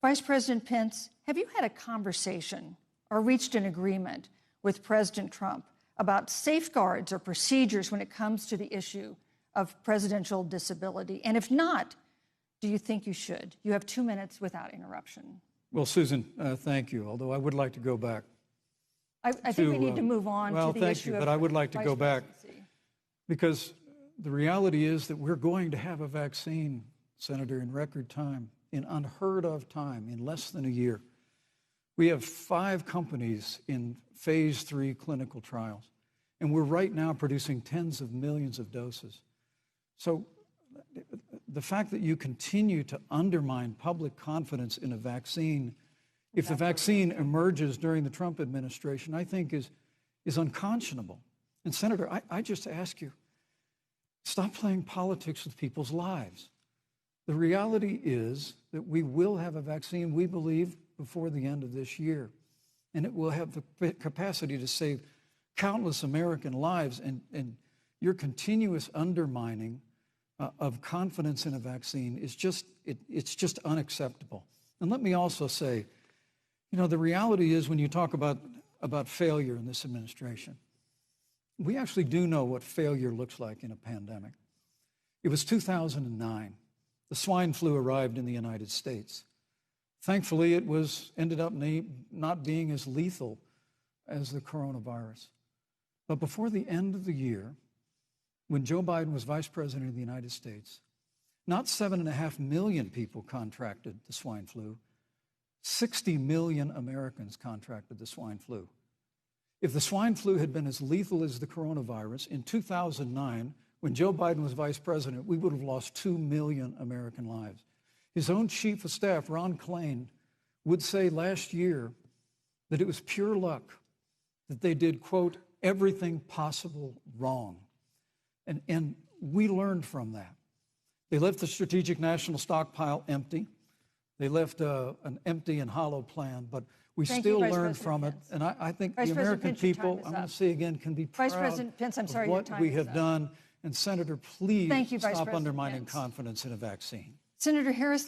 Vice President Pence, have you had a conversation or reached an agreement with President Trump about safeguards or procedures when it comes to the issue of presidential disability? And if not, do you think you should? You have 2 minutes without interruption. Well, Susan, thank you, although I would like to go back. I think we need to move on to the issue of thank you, but I would like to go back because the reality is that we're going to have a vaccine, Senator, in record time, in unheard of time, in less than a year. We have 5 companies in phase 3 clinical trials, and we're right now producing tens of millions of doses. So the fact that you continue to undermine public confidence in a vaccine, if the vaccine emerges during the Trump administration, I think is unconscionable. And Senator, I just ask you, stop playing politics with people's lives. The reality is that we will have a vaccine, we believe, before the end of this year. And it will have the capacity to save countless American lives. And your continuous undermining of confidence in a vaccine is it's just unacceptable. And let me also say, you know, the reality is when you talk about failure in this administration, we actually do know what failure looks like in a pandemic. It was 2009. The swine flu arrived in the United States. Thankfully, it ended up not being as lethal as the coronavirus. But before the end of the year, when Joe Biden was vice president of the United States, not 7.5 million people contracted the swine flu. 60 million Americans contracted the swine flu. If the swine flu had been as lethal as the coronavirus, in 2009, when Joe Biden was vice president, we would have lost 2 million American lives. His own chief of staff, Ron Klain, would say last year that it was pure luck that they did, quote, everything possible wrong. And we learned from that. They left the strategic national stockpile empty. They left an empty and hollow plan, but we still learned from it. And I think the American people, I'm going to say again, can be proud of what we have done. And Senator, please stop undermining confidence in a vaccine. Senator Harris.